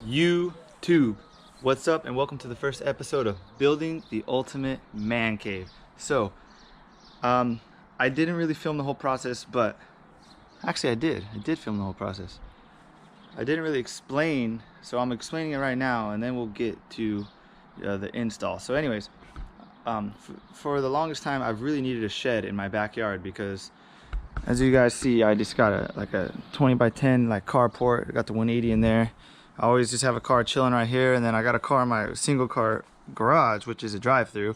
YouTube, what's up, and welcome to the first episode of Building the Ultimate Man Cave. So I didn't really film the whole process, but actually I did film the whole process. I didn't really explain, so I'm explaining it right now, and then we'll get to the install. So anyways, for the longest time I've really needed a shed in my backyard because, as you guys see, I just got a 20 by 10 like carport. I got the 180 in there. I always just have a car chilling right here, and then I got a car in my single car garage, which is a drive-through.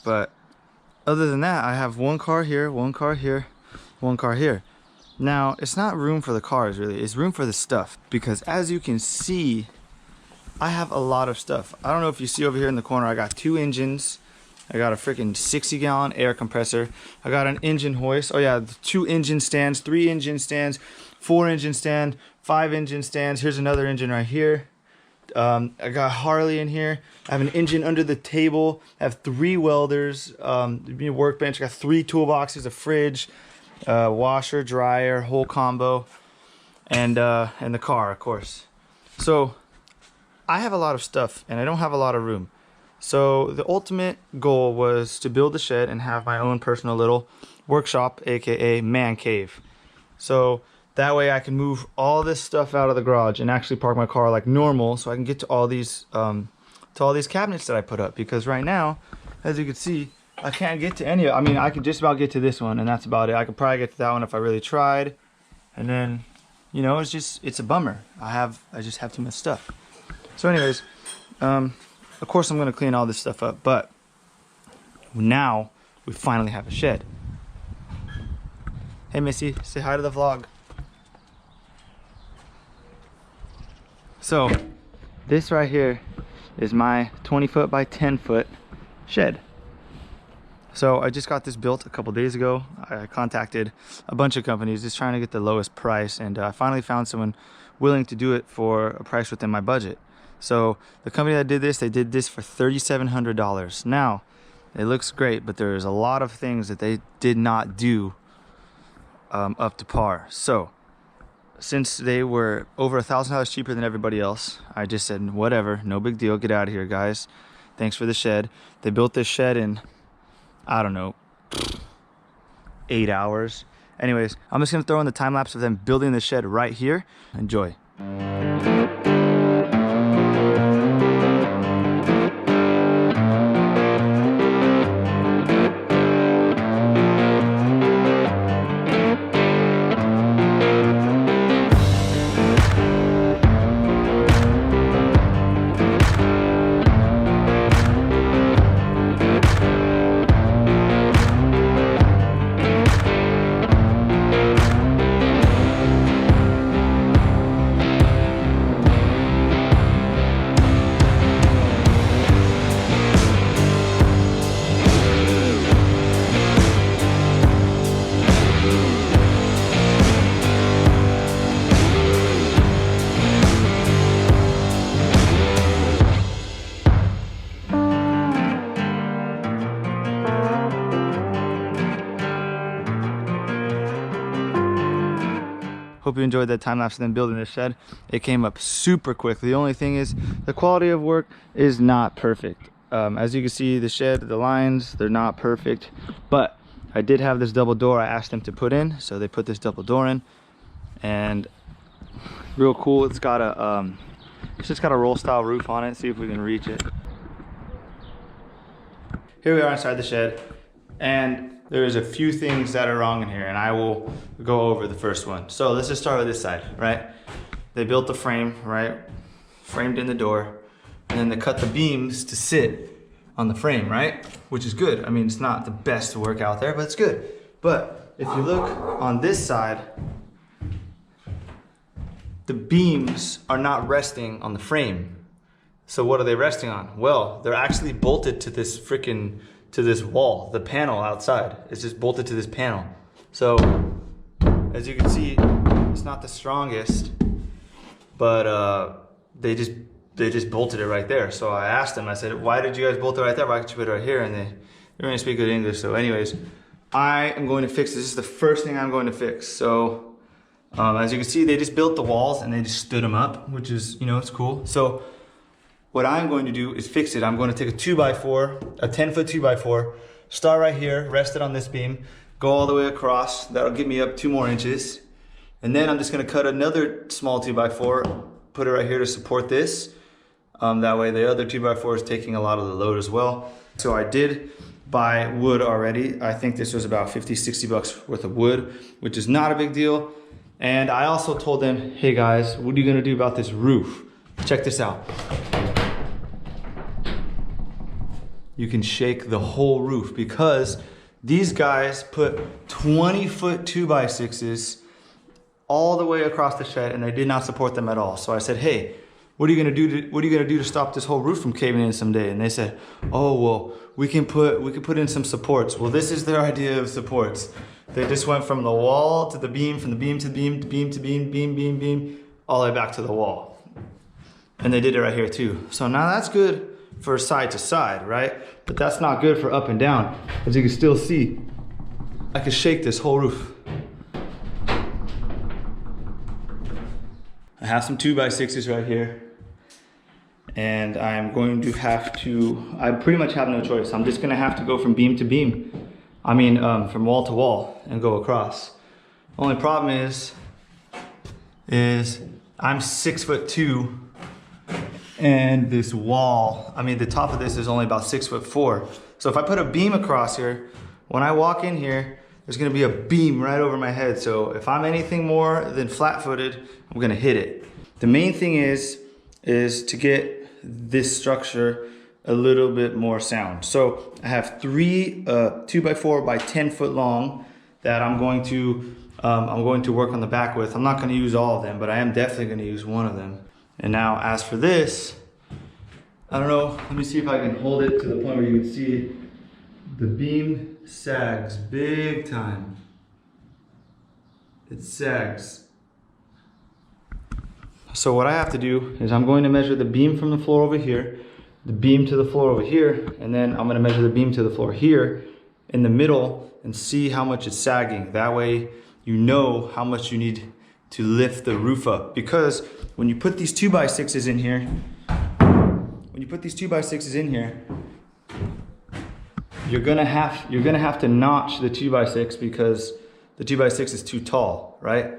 But other than that, I have one car here, one car here, one car here. Now, it's not room for the cars really, it's room for the stuff, because as you can see, I have a lot of stuff. I don't know if you see over here in the corner, I got 2 engines. I got a freaking 60-gallon air compressor. I got an engine hoist. Oh yeah, 2 engine stands, 3 engine stands, 4 engine stand, 5 engine stands. Here's another engine right here. I got Harley in here. I have an engine under the table. I have 3 welders, workbench. I got 3 toolboxes, a fridge, washer, dryer, whole combo, and the car, of course. So I have a lot of stuff, and I don't have a lot of room. So the ultimate goal was to build a shed and have my own personal little workshop, aka man cave. So that way I can move all this stuff out of the garage and actually park my car like normal, so I can get to all these cabinets that I put up. Because right now, as you can see, I can't get to any. I mean, I could just about get to this one, and that's about it. I could probably get to that one if I really tried. And then, you know, it's a bummer. I just have too much stuff. So anyways, of course I'm going to clean all this stuff up, but now we finally have a shed. Hey Missy, say hi to the vlog. So this right here is my 20-foot by 10-foot shed. So I just got this built a couple days ago. I contacted a bunch of companies just trying to get the lowest price, and I finally found someone willing to do it for a price within my budget. So the company that did this, they did this for $3,700. Now, it looks great, but there's a lot of things that they did not do up to par. So since they were over $1,000 cheaper than everybody else, I just said, whatever, no big deal, get out of here, guys. Thanks for the shed. They built this shed in, I don't know, 8 hours. Anyways, I'm just gonna throw in the time lapse of them building the shed right here. Enjoy. Hope you enjoyed that time lapse of them building this shed. It came up super quick. The only thing is the quality of work is not perfect. As you can see, the shed, the lines, they're not perfect. But I did have this double door I asked them to put in, so they put this double door in, and real cool. It's got it's just got a roll style roof on it. See if we can reach it. Here we are inside the shed, and there's a few things that are wrong in here, and I will go over the first one. So let's just start with this side, right? They built the frame, right? Framed in the door, and then they cut the beams to sit on the frame, right? Which is good. I mean, it's not the best work out there, but it's good. But if you look on this side, the beams are not resting on the frame. So what are they resting on? Well, they're actually bolted to this to this wall. The panel outside is just bolted to this panel. So as you can see, it's not the strongest, but they just bolted it right there. So I asked them, I said, why did you guys bolt it right there? Why can't you put it right here? And they don't even speak good English. So anyways, I am going to fix this. This is the first thing I'm going to fix. So As you can see, they just built the walls and they just stood them up, which is, you know, it's cool. So what I'm going to do is fix it. I'm going to take a 2x4, a 10-foot 2x4, start right here, rest it on this beam, go all the way across. That'll get me up 2 more inches. And then I'm just gonna cut another small 2x4, put it right here to support this. That way the other 2x4 is taking a lot of the load as well. So I did buy wood already. I think this was about 50, 60 bucks worth of wood, which is not a big deal. And I also told them, hey guys, what are you gonna do about this roof? Check this out. You can shake the whole roof because these guys put 20-foot 2x6s all the way across the shed and they did not support them at all. So I said, hey, what are you gonna do to stop this whole roof from caving in someday? And they said, oh, well, we can put in some supports. Well, this is their idea of supports. They just went from the wall to the beam, from the beam to the beam, to beam to beam, beam, all the way back to the wall. And they did it right here too. So now that's good for side to side, right? But that's not good for up and down. As you can still see, I can shake this whole roof. I have some 2x6s right here. And I'm going to have to, I pretty much have no choice. I'm just gonna have to go from beam to beam. I mean, from wall to wall and go across. Only problem is I'm 6'2", and this wall, I mean, the top of this is only about 6'4". So if I put a beam across here, when I walk in here, there's gonna be a beam right over my head. So if I'm anything more than flat-footed, I'm gonna hit it. The main thing is to get this structure a little bit more sound. So I have 3 2x4 by 10 foot long that I'm going to work on the back with. I'm not gonna use all of them, but I am definitely gonna use one of them. And now as for this, I don't know, let me see if I can hold it to the point where you can see the beam sags big time. It sags. So what I have to do is I'm going to measure the beam from the floor over here, the beam to the floor over here, and then I'm going to measure the beam to the floor here in the middle and see how much it's sagging. That way you know how much you need to lift the roof up. Because when you put these 2x6s in here, you're gonna have to notch the 2x6 because the 2x6 is too tall, right?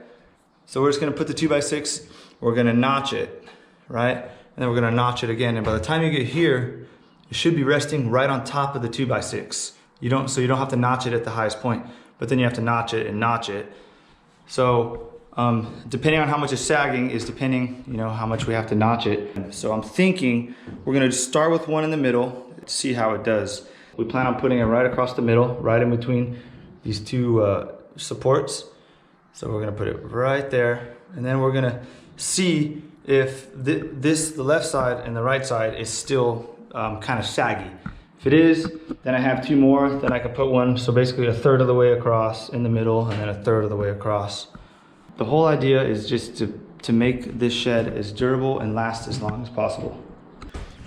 So we're just gonna put the 2x6, we're gonna notch it, right? And then we're gonna notch it again. And by the time you get here, it should be resting right on top of the 2x6. So you don't have to notch it at the highest point, but then you have to notch it and notch it. So depending on how much is sagging is depending, you know, how much we have to notch it. So I'm thinking we're gonna just start with one in the middle, see how it does. We plan on putting it right across the middle, right in between these 2 supports. So we're gonna put it right there, and then we're gonna see if the left side and the right side is still kind of saggy. If it is, then I have 2 more, then I can put one, so basically a third of the way across in the middle, and then a third of the way across. The whole idea is just to make this shed as durable and last as long as possible.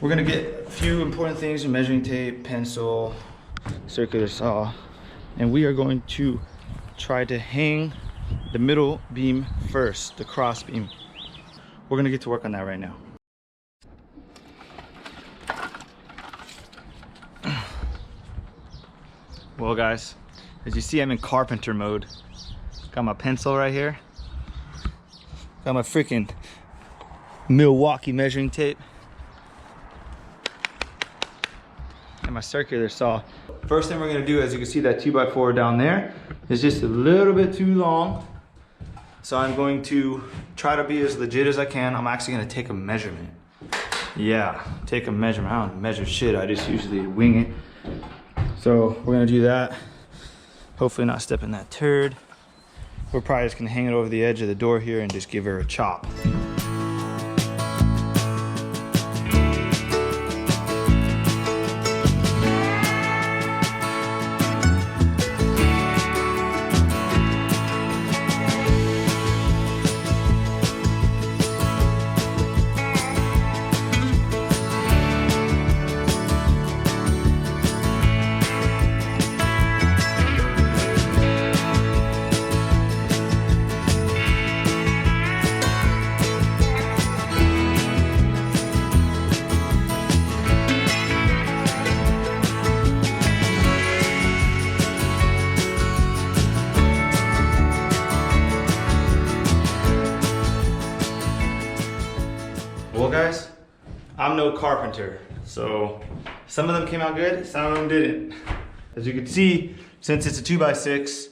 We're gonna get a few important things: measuring tape, pencil, circular saw, and we are going to try to hang the middle beam first, the cross beam. We're gonna get to work on that right now. Well guys, as you see, I'm in carpenter mode. Got my pencil right here. Got my freaking Milwaukee measuring tape. And my circular saw. First thing we're gonna do, as you can see that 2x4 down there, is just a little bit too long. So I'm going to try to be as legit as I can. I'm actually gonna take a measurement. Yeah, take a measurement. I don't measure shit, I just usually wing it. So we're gonna do that. Hopefully not step in that turd. We're probably just gonna hang it over the edge of the door here and just give her a chop. Well guys, I'm no carpenter, so some of them came out good, some of them didn't. As you can see, since it's a 2x6,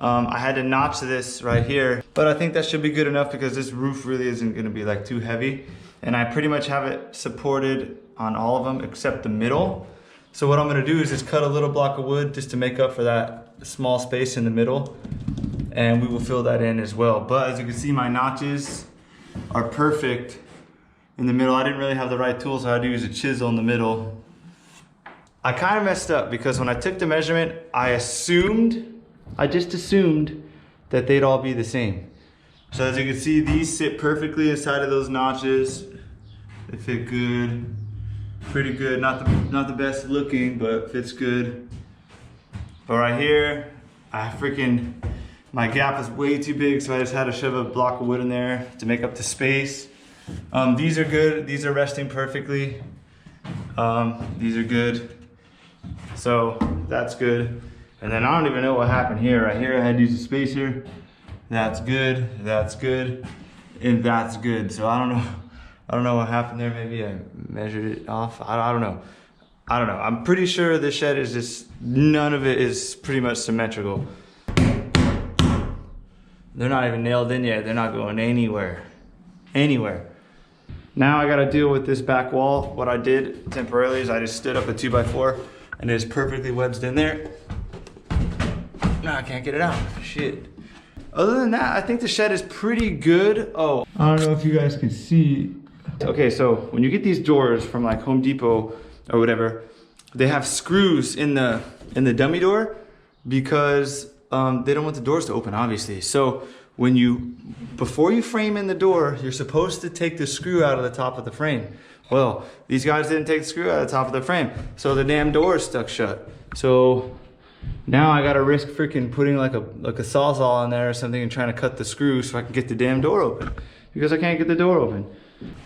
I had to notch this right here, but I think that should be good enough because this roof really isn't gonna be like too heavy. And I pretty much have it supported on all of them except the middle. So what I'm gonna do is just cut a little block of wood just to make up for that small space in the middle. And we will fill that in as well. But as you can see, my notches are perfect in the middle. I didn't really have the right tools, so I had to use a chisel in the middle. I kind of messed up because when I took the measurement, I just assumed that they'd all be the same. So as you can see, these sit perfectly inside of those notches. They fit good, pretty good. Not the best looking, but fits good. But right here, my gap is way too big, so I just had to shove a block of wood in there to make up the space. These are good. These are resting perfectly. These are good. So that's good. And then I don't even know what happened here. Right here, I had to use a spacer. That's good, and that's good. So I don't know what happened there. Maybe I measured it off. I don't know. I'm pretty sure this shed is just, none of it is pretty much symmetrical. They're not even nailed in yet. They're not going anywhere. Now I gotta deal with this back wall. What I did temporarily is I just stood up a 2x4 and it's perfectly wedged in there. Now I can't get it out, shit. Other than that, I think the shed is pretty good. Oh, I don't know if you guys can see. Okay, so when you get these doors from like Home Depot or whatever, they have screws in the dummy door because they don't want the doors to open, obviously. So before you frame in the door, you're supposed to take the screw out of the top of the frame. Well, these guys didn't take the screw out of the top of the frame, so the damn door is stuck shut. So now I gotta risk freaking putting like a sawzall in there or something and trying to cut the screw so I can get the damn door open, because I can't get the door open.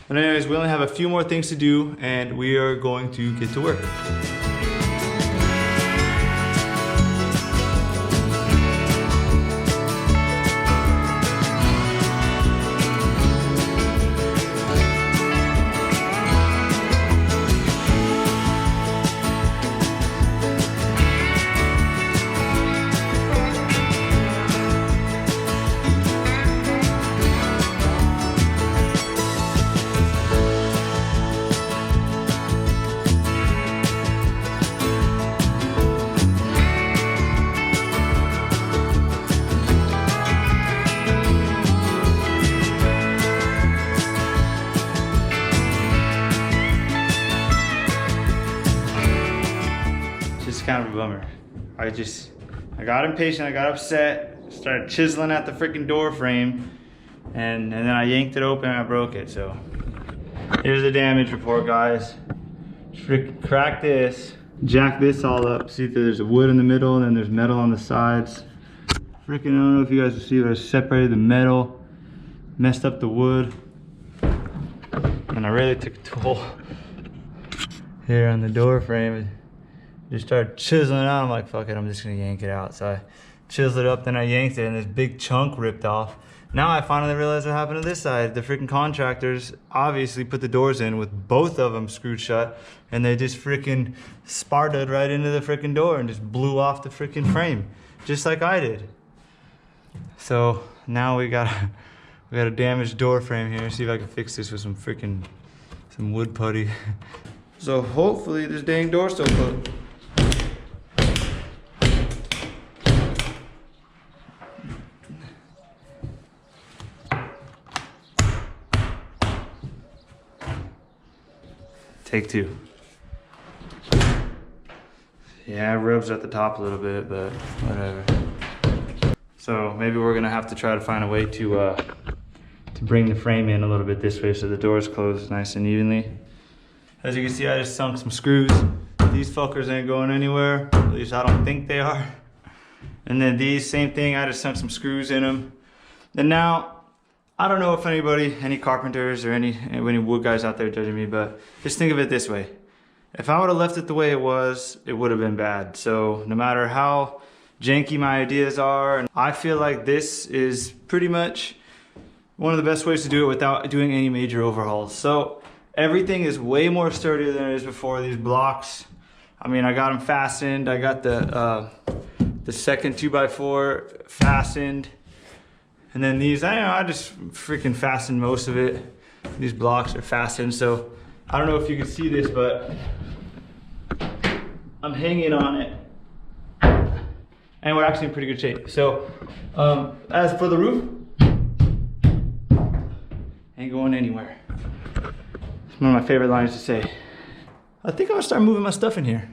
But anyways, we only have a few more things to do and we are going to get to work. Kind of a bummer. I got impatient, I got upset, started chiseling at the freaking door frame, and then I yanked it open and I broke it. So here's the damage report, guys. Freaking crack this, jack this all up. See that there's a wood in the middle and then there's metal on the sides. Freaking, I don't know if you guys will see, but I separated the metal, messed up the wood, and I really took a toll here on the door frame. Just started chiseling it out. I'm like, fuck it, I'm just gonna yank it out. So I chiseled it up, then I yanked it, and this big chunk ripped off. Now I finally realized what happened to this side. The freaking contractors obviously put the doors in with both of them screwed shut, and they just freaking sparted right into the freaking door and just blew off the freaking frame, just like I did. So now we got a damaged door frame here. See if I can fix this with some wood putty. So hopefully this dang door still closed. Take two. Yeah, it rubs at the top a little bit, but whatever. So maybe we're gonna have to try to find a way to bring the frame in a little bit this way so the door's closed nice and evenly. As you can see, I just sunk some screws. These fuckers ain't going anywhere. At least I don't think they are. And then these, same thing, I just sunk some screws in them. And now, I don't know if any carpenters or any wood guys out there judging me, but just think of it this way. If I would have left it the way it was, it would have been bad. So no matter how janky my ideas are, and I feel like this is pretty much one of the best ways to do it without doing any major overhauls. So Everything is way more sturdier than it is before. These blocks, I mean, I got them fastened. I got the second 2x4 fastened. And then these, I just freaking fastened most of it. These blocks are fastened. So I don't know if you can see this, but I'm hanging on it. And we're actually in pretty good shape. So as for the roof, ain't going anywhere. It's one of my favorite lines to say. I think I'm gonna start moving my stuff in here.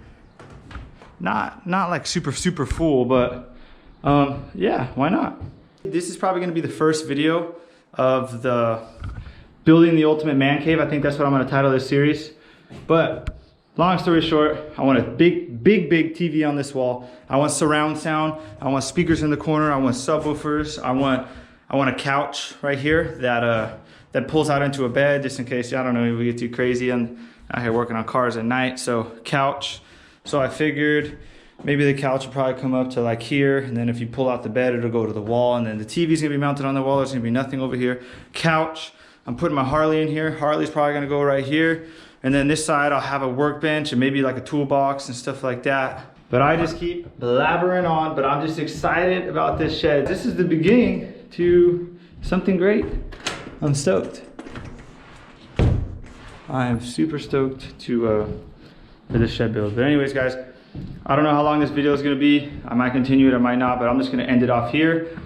Not like super full, but yeah, why not? This is probably gonna be the first video of the building the ultimate man cave. I think that's what I'm gonna title this series. But long story short, I want a big TV on this wall. I want surround sound. I want speakers in the corner. I want subwoofers. I want a couch right here that pulls out into a bed, just in case, I don't know, we get too crazy and out here working on cars at night. So couch. So I figured maybe the couch will probably come up to like here, and then if you pull out the bed, it'll go to the wall, and then the TV's gonna be mounted on the wall. There's gonna be nothing over here. Couch. I'm putting my Harley in here. Harley's probably gonna go right here. And then this side, I'll have a workbench and maybe like a toolbox and stuff like that. But I just keep blabbering on, but I'm just excited about this shed. This is the beginning to something great. I'm stoked. I am super stoked for this shed build. But anyways, guys, I don't know how long this video is gonna be. I might continue it, I might not, but I'm just gonna end it off here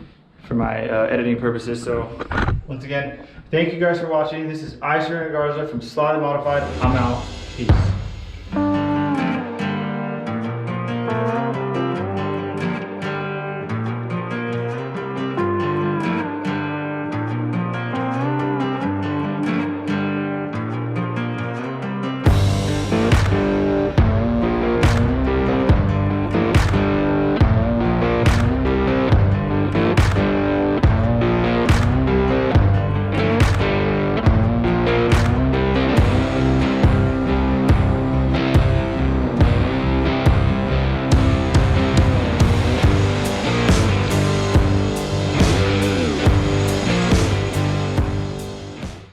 for my editing purposes. So once again, thank you guys for watching. This is Aisher and Garza from Slotted Modified. I'm out. Peace.